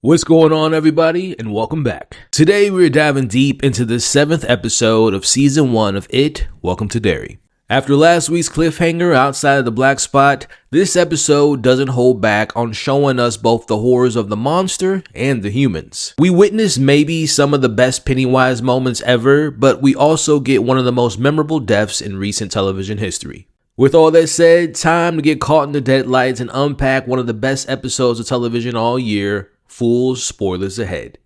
What's going on, everybody, and welcome back. Today we're diving deep into the 7th episode of Season 1 of It, Welcome to Derry. After last week's cliffhanger outside of the Blackspot, this episode doesn't hold back on showing us both the horrors of the monster and the humans. We witness maybe some of the best Pennywise moments ever, but we also get one of the most memorable deaths in recent television history. With all that said, time to get caught in the deadlights and unpack one of the best episodes of television all year. Full spoilers ahead.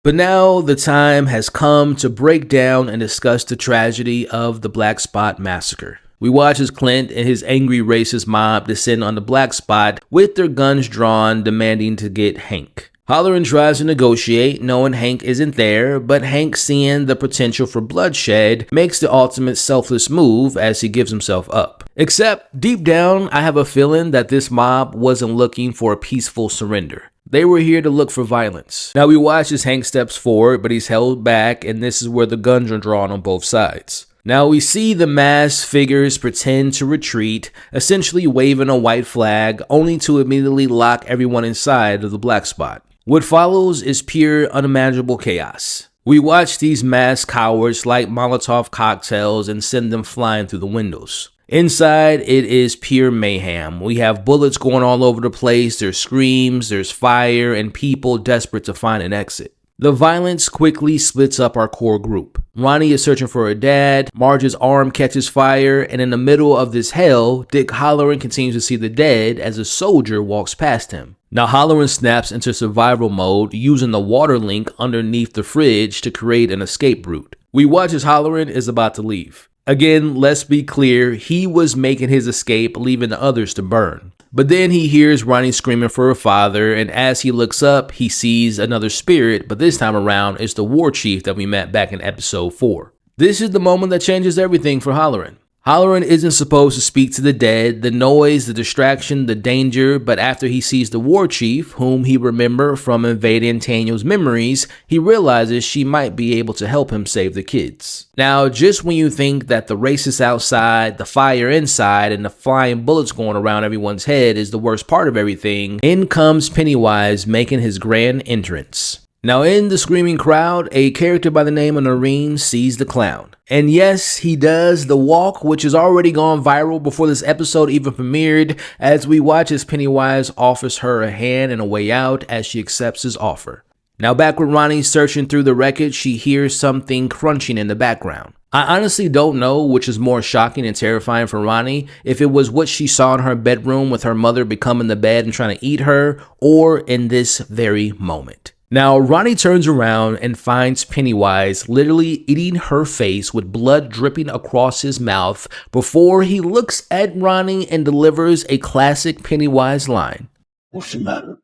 But now the time has come to break down and discuss the tragedy of the Blackspot massacre. We watch as Clint and his angry racist mob descend on the Blackspot with their guns drawn, demanding to get Hank. Halloran tries to negotiate, knowing Hank isn't there, but Hank, seeing the potential for bloodshed, makes the ultimate selfless move as he gives himself up. Except, deep down, I have a feeling that this mob wasn't looking for a peaceful surrender. They were here to look for violence. Now we watch as Hank steps forward, but he's held back, and this is where the guns are drawn on both sides. Now we see the masked figures pretend to retreat, essentially waving a white flag, only to immediately lock everyone inside of the Blackspot. What follows is pure, unimaginable chaos. We watch these masked cowards light Molotov cocktails and send them flying through the windows. Inside, it is pure mayhem. We have bullets going all over the place, there's screams, there's fire, and people desperate to find an exit. The violence quickly splits up our core group. Ronnie is searching for her dad, Marge's arm catches fire, and in the middle of this hell, Dick Halloran continues to see the dead as a soldier walks past him. Now Halloran snaps into survival mode, using the water link underneath the fridge to create an escape route. We watch as Halloran is about to leave. Again, let's be clear, he was making his escape, leaving the others to burn. But then he hears Ronnie screaming for her father, and as he looks up, he sees another spirit, but this time around, it's the war chief that we met back in episode 4. This is the moment that changes everything for Halloran. Halloran isn't supposed to speak to the dead, the noise, the distraction, the danger, but after he sees the war chief, whom he remembers from invading Tanya's memories, he realizes she might be able to help him save the kids. Now, just when you think that the racists outside, the fire inside, and the flying bullets going around everyone's head is the worst part of everything, in comes Pennywise making his grand entrance. Now in the screaming crowd, a character by the name of Noreen sees the clown. And yes, he does the walk, which has already gone viral before this episode even premiered, as we watch as Pennywise offers her a hand and a way out as she accepts his offer. Now back with Ronnie searching through the wreckage, she hears something crunching in the background. I honestly don't know which is more shocking and terrifying for Ronnie, if it was what she saw in her bedroom with her mother becoming the bed and trying to eat her, or in this very moment. Now, Ronnie turns around and finds Pennywise literally eating her face with blood dripping across his mouth before he looks at Ronnie and delivers a classic Pennywise line. What's the matter?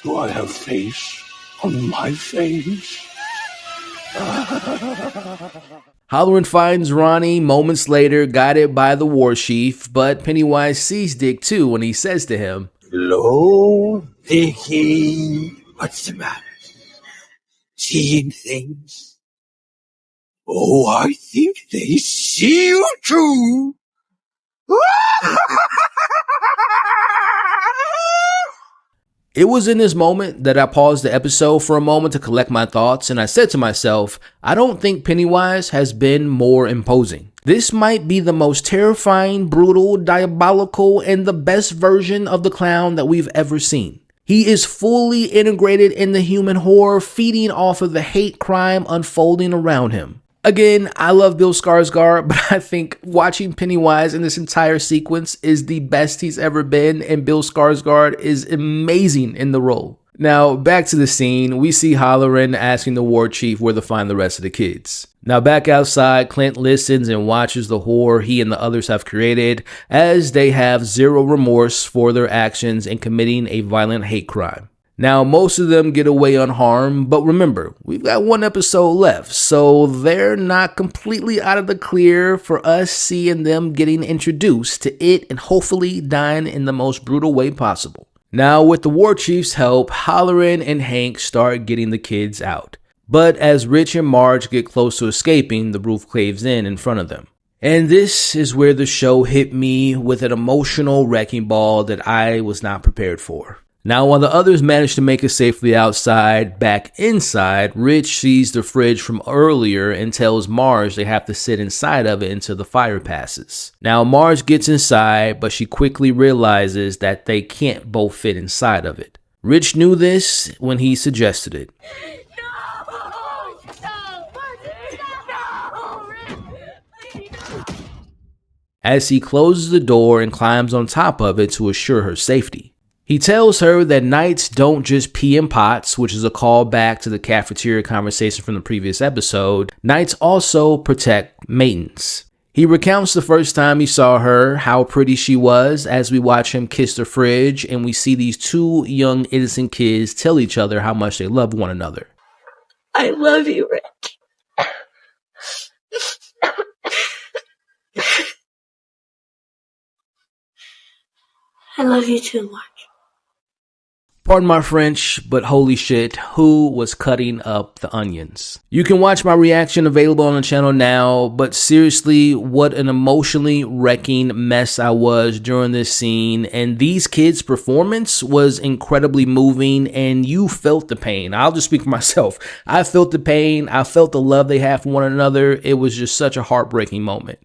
Do I have face on my face? Halloran finds Ronnie moments later, guided by the war chief, but Pennywise sees Dick too when he says to him, Hello, Dickie. What's the matter? Seeing things? Oh, I think they see you too. It was in this moment that I paused the episode for a moment to collect my thoughts, and I said to myself, I don't think Pennywise has been more imposing. This might be the most terrifying, brutal, diabolical, and the best version of the clown that we've ever seen. He is fully integrated in the human horror, feeding off of the hate crime unfolding around him. Again, I love Bill Skarsgård, but I think watching Pennywise in this entire sequence is the best he's ever been, and Bill Skarsgård is amazing in the role. Now, back to the scene, we see Halloran asking the war chief where to find the rest of the kids. Now back outside, Clint listens and watches the horror he and the others have created as they have zero remorse for their actions in committing a violent hate crime. Now, most of them get away unharmed, but remember, we've got one episode left, so they're not completely out of the clear for us seeing them getting introduced to it and hopefully dying in the most brutal way possible. Now, with the war chief's help, Halloran and Hank start getting the kids out. But as Rich and Marge get close to escaping, the roof caves in front of them. And this is where the show hit me with an emotional wrecking ball that I was not prepared for. Now, while the others manage to make it safely outside, back inside, Rich sees the fridge from earlier and tells Marge they have to sit inside of it until the fire passes. Now, Marge gets inside, but she quickly realizes that they can't both fit inside of it. Rich knew this when he suggested it. As he closes the door and climbs on top of it to assure her safety. He tells her that knights don't just pee in pots, which is a callback to the cafeteria conversation from the previous episode. Knights also protect maidens. He recounts the first time he saw her, how pretty she was, as we watch him kiss the fridge, and we see these two young innocent kids tell each other how much they love one another. I love you, Rich. I love you too, Marge. Pardon my French, but holy shit, who was cutting up the onions? You can watch my reaction available on the channel now, but seriously, what an emotionally wrecking mess I was during this scene, and these kids' performance was incredibly moving, and you felt the pain. I'll just speak for myself. I felt the pain, I felt the love they have for one another. It was just such a heartbreaking moment.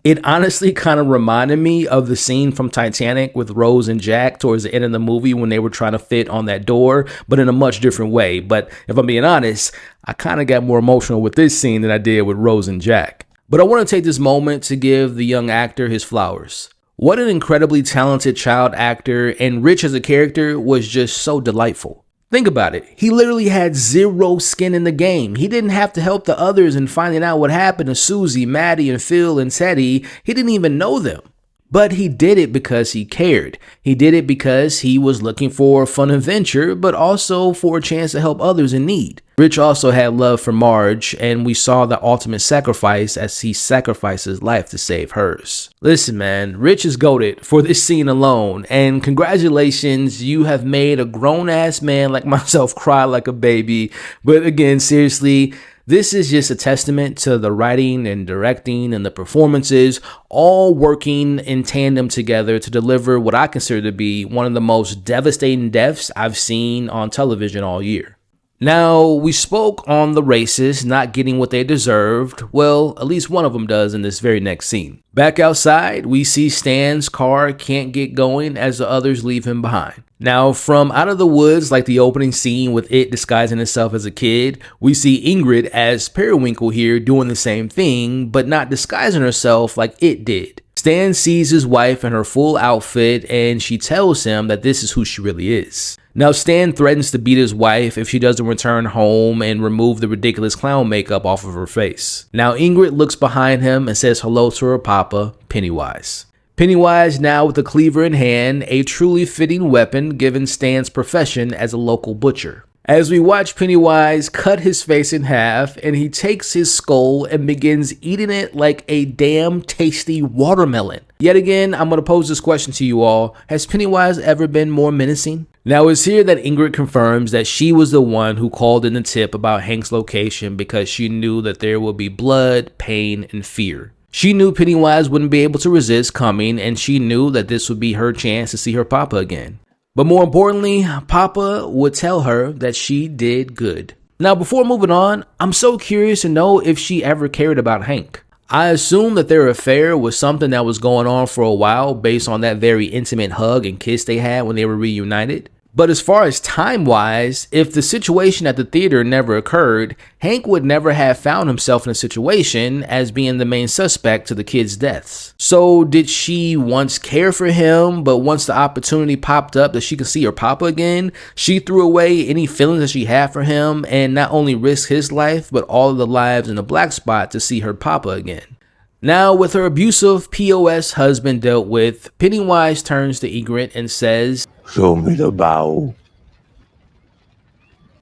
It honestly kind of reminded me of the scene from Titanic with Rose and Jack towards the end of the movie when they were trying to fit on that door, but in a much different way. But if I'm being honest, I kind of got more emotional with this scene than I did with Rose and Jack. But I want to take this moment to give the young actor his flowers. What an incredibly talented child actor, and Rich as a character was just so delightful. Think about it. He literally had zero skin in the game. He didn't have to help the others in finding out what happened to Susie, Maddie, and Phil and Teddy. He didn't even know them. But he did it because he cared. He did it because he was looking for a fun adventure, but also for a chance to help others in need. Rich also had love for Marge, and we saw the ultimate sacrifice as he sacrificed his life to save hers. Listen, man, Rich is goated for this scene alone, and congratulations, you have made a grown-ass man like myself cry like a baby. But again, seriously, this is just a testament to the writing and directing and the performances all working in tandem together to deliver what I consider to be one of the most devastating deaths I've seen on television all year. Now, we spoke on the racists not getting what they deserved. Well, at least one of them does in this very next scene. Back outside, we see Stan's car can't get going as the others leave him behind. Now, from out of the woods, like the opening scene with it disguising itself as a kid, we see Ingrid as Periwinkle here doing the same thing, but not disguising herself like it did. Stan sees his wife in her full outfit, and she tells him that this is who she really is. Now, Stan threatens to beat his wife if she doesn't return home and remove the ridiculous clown makeup off of her face. Now, Ingrid looks behind him and says hello to her papa, Pennywise. Pennywise now with a cleaver in hand, a truly fitting weapon given Stan's profession as a local butcher. As we watch Pennywise cut his face in half, and he takes his skull and begins eating it like a damn tasty watermelon. Yet again, I'm going to pose this question to you all. Has Pennywise ever been more menacing? Now, it's here that Ingrid confirms that she was the one who called in the tip about Hank's location because she knew that there would be blood, pain, and fear. She knew Pennywise wouldn't be able to resist coming, and she knew that this would be her chance to see her papa again. But more importantly, Papa would tell her that she did good. Now, before moving on, I'm so curious to know if she ever cared about Hank. I assume that their affair was something that was going on for a while based on that very intimate hug and kiss they had when they were reunited. But as far as time-wise, if the situation at the theater never occurred, Hank would never have found himself in a situation as being the main suspect to the kids' deaths. So did she once care for him, but once the opportunity popped up that she could see her papa again, she threw away any feelings that she had for him and not only risked his life, but all of the lives in the Blackspot to see her papa again? Now, with her abusive POS husband dealt with, Pennywise turns to Ingrid and says, "Show me the bow."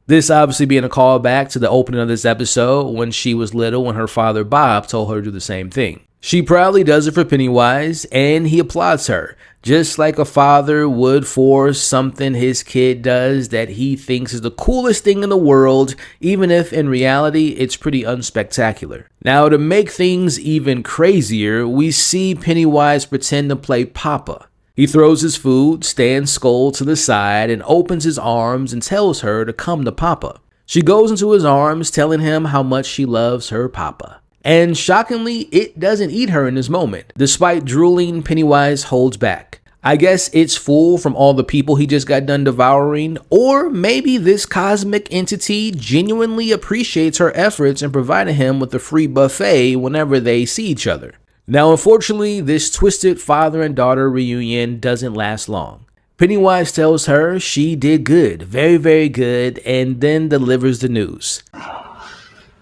This obviously being a callback to the opening of this episode when she was little and her father Bob told her to do the same thing. She proudly does it for Pennywise, and he applauds her, just like a father would for something his kid does that he thinks is the coolest thing in the world, even if in reality it's pretty unspectacular. Now, to make things even crazier, we see Pennywise pretend to play Papa. He throws his food, stands Skull to the side, and opens his arms and tells her to come to Papa. She goes into his arms, telling him how much she loves her Papa. And shockingly, it doesn't eat her in this moment. Despite drooling, Pennywise holds back. I guess it's full from all the people he just got done devouring, or maybe this cosmic entity genuinely appreciates her efforts in providing him with a free buffet whenever they see each other. Now, unfortunately, this twisted father and daughter reunion doesn't last long. Pennywise tells her she did good, very, very good, and then delivers the news.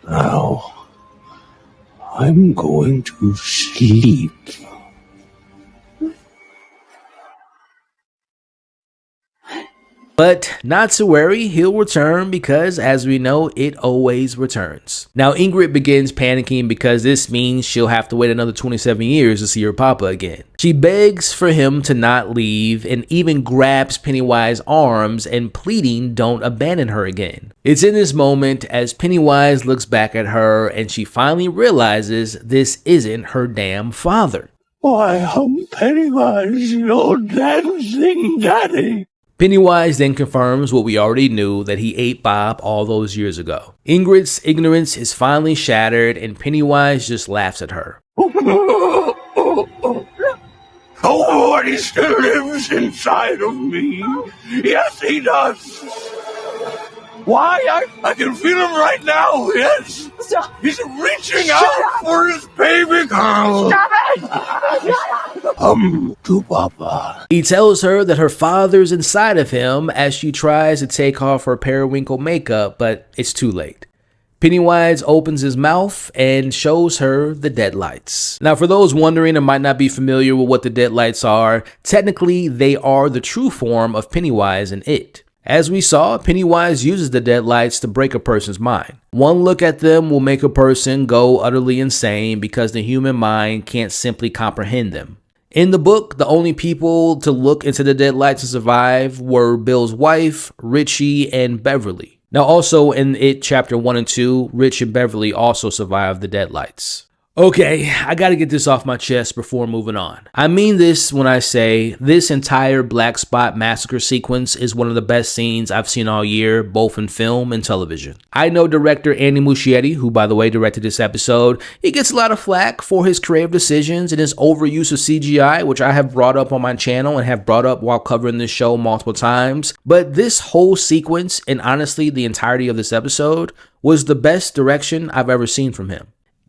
Now, I'm going to sleep. But not to worry, he'll return because, as we know, it always returns. Now, Ingrid begins panicking because this means she'll have to wait another 27 years to see her Papa again. She begs for him to not leave and even grabs Pennywise's arms and pleading don't abandon her again. It's in this moment as Pennywise looks back at her and she finally realizes this isn't her damn father. Why, I'm Pennywise, your dancing daddy. Pennywise then confirms what we already knew, that he ate Bob all those years ago. Ingrid's ignorance is finally shattered and Pennywise just laughs at her. Oh, and he still lives inside of me. Yes, he does. Why? I can feel him right now, yes. Stop. He's reaching out for his baby girl. Stop it! To Papa. He tells her that her father's inside of him as she tries to take off her periwinkle makeup, but it's too late. Pennywise opens his mouth and shows her the deadlights. Now, for those wondering and might not be familiar with what the deadlights are, technically they are the true form of Pennywise and It. As we saw, Pennywise uses the deadlights to break a person's mind. One look at them will make a person go utterly insane because the human mind can't simply comprehend them. In the book, the only people to look into the deadlights and survive were Bill's wife, Richie, and Beverly. Now also in It Chapter 1 and 2, Rich and Beverly also survived the deadlights. Okay, I gotta get this off my chest before moving on. I mean this when I say this entire Blackspot massacre sequence is one of the best scenes I've seen all year, both in film and television. I know director Andy Muschietti, who by the way directed this episode, he gets a lot of flack for his creative decisions and his overuse of CGI, which I have brought up on my channel and have brought up while covering this show multiple times. But this whole sequence, and honestly the entirety of this episode, was the best direction I've ever seen from him.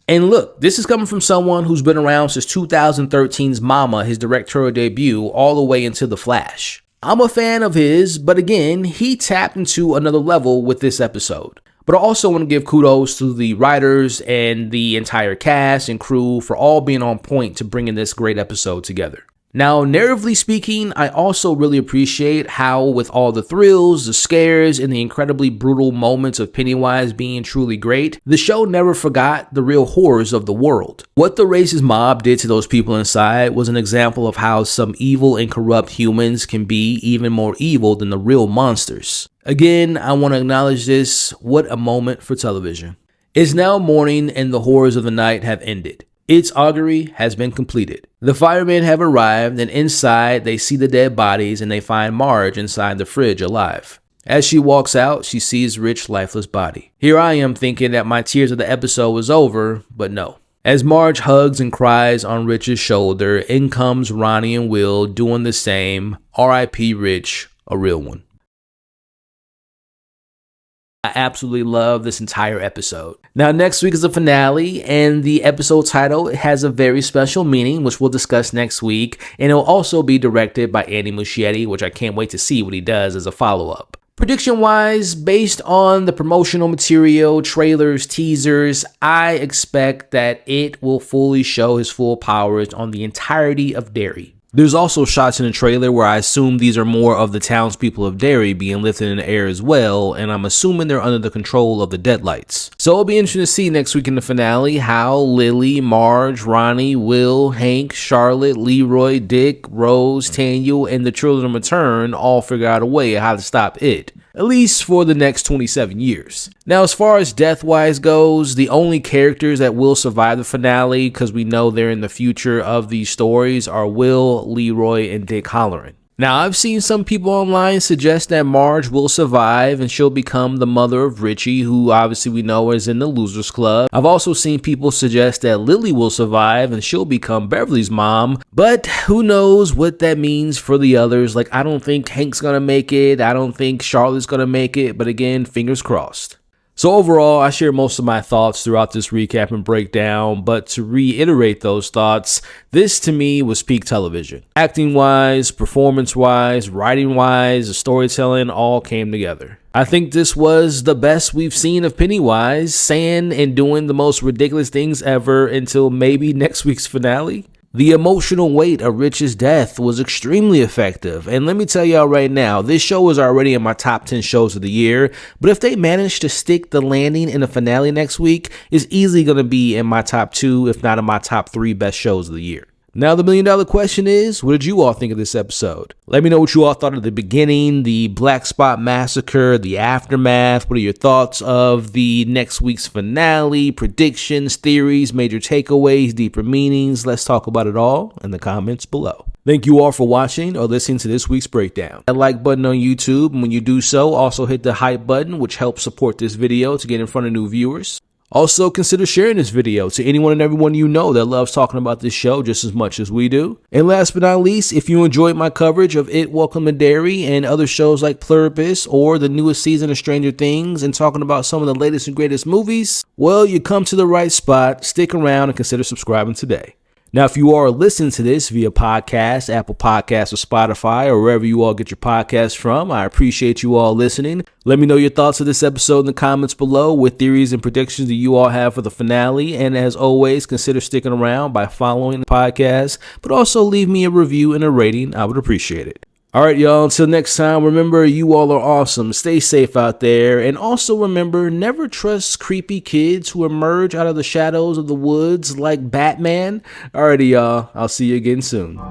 And look, this is coming from someone who's been around since 2013's Mama, his directorial debut, all the way into The Flash. I'm a fan of his, but again, he tapped into another level with this episode. But I also want to give kudos to the writers and the entire cast and crew for all being on point to bringing this great episode together. Now, narratively speaking, I also really appreciate how, with all the thrills, the scares, and the incredibly brutal moments of Pennywise being truly great, the show never forgot the real horrors of the world. What the racist mob did to those people inside was an example of how some evil and corrupt humans can be even more evil than the real monsters. Again, I want to acknowledge this. What a moment for television. It's now morning and the horrors of the night have ended. Its augury has been completed. The firemen have arrived, and inside they see the dead bodies and they find Marge inside the fridge alive. As she walks out, she sees Rich's lifeless body. Here I am thinking that my tears of the episode was over, but no. As Marge hugs and cries on Rich's shoulder, in comes Ronnie and Will doing the same. R.I.P. Rich, a real one. I absolutely love this entire episode. Now, next week is the finale, and the episode title has a very special meaning, which we'll discuss next week, and it'll also be directed by Andy Muschietti, which I can't wait to see what he does as a follow-up. Prediction-wise, based on the promotional material, trailers, teasers, I expect that it will fully show his full powers on the entirety of Derry. There's also shots in the trailer where I assume these are more of the townspeople of Derry being lifted in the air as well, and I'm assuming they're under the control of the Deadlights. So it'll be interesting to see next week in the finale how Lily, Marge, Ronnie, Will, Hank, Charlotte, Leroy, Dick, Rose, Tanya, and the Children of Return all figure out a way how to stop it. At least for the next 27 years. Now, as far as death-wise goes, the only characters that will survive the finale, because we know they're in the future of these stories, are Will, Leroy, and Dick Halloran. Now, I've seen some people online suggest that Marge will survive and she'll become the mother of Richie, who obviously we know is in the Losers Club. I've also seen people suggest that Lily will survive and she'll become Beverly's mom, but who knows what that means for the others. Like, I don't think Hank's gonna make it. I don't think Charlotte's gonna make it, but again, fingers crossed. So overall, I share most of my thoughts throughout this recap and breakdown, but to reiterate those thoughts, this to me was peak television. Acting-wise, performance-wise, writing-wise, the storytelling all came together. I think this was the best we've seen of Pennywise, saying and doing the most ridiculous things ever until maybe next week's finale. The emotional weight of Rich's death was extremely effective, and let me tell y'all right now, this show is already in my top 10 shows of the year, but if they manage to stick the landing in the finale next week, it's easily going to be in my top 2, if not in my top 3 best shows of the year. Now, the million-dollar question is, what did you all think of this episode? Let me know what you all thought of the beginning, the Blackspot massacre, the aftermath. What are your thoughts of the next week's finale, predictions, theories, major takeaways, deeper meanings? Let's talk about it all in the comments below. Thank you all for watching or listening to this week's breakdown. That like button on YouTube, and when you do so, also hit the hype button, which helps support this video to get in front of new viewers. Also, consider sharing this video to anyone and everyone you know that loves talking about this show just as much as we do. And last but not least, if you enjoyed my coverage of It, Welcome to Derry and other shows like Pluribus or the newest season of Stranger Things and talking about some of the latest and greatest movies, well, you come to the right spot. Stick around and consider subscribing today. Now, if you are listening to this via podcast, Apple Podcasts, or Spotify, or wherever you all get your podcasts from, I appreciate you all listening. Let me know your thoughts of this episode in the comments below with theories and predictions that you all have for the finale. And as always, consider sticking around by following the podcast, but also leave me a review and a rating. I would appreciate it. All right, y'all, until next time, remember, you all are awesome. Stay safe out there. And also remember, never trust creepy kids who emerge out of the shadows of the woods like Batman. All righty, y'all. I'll see you again soon.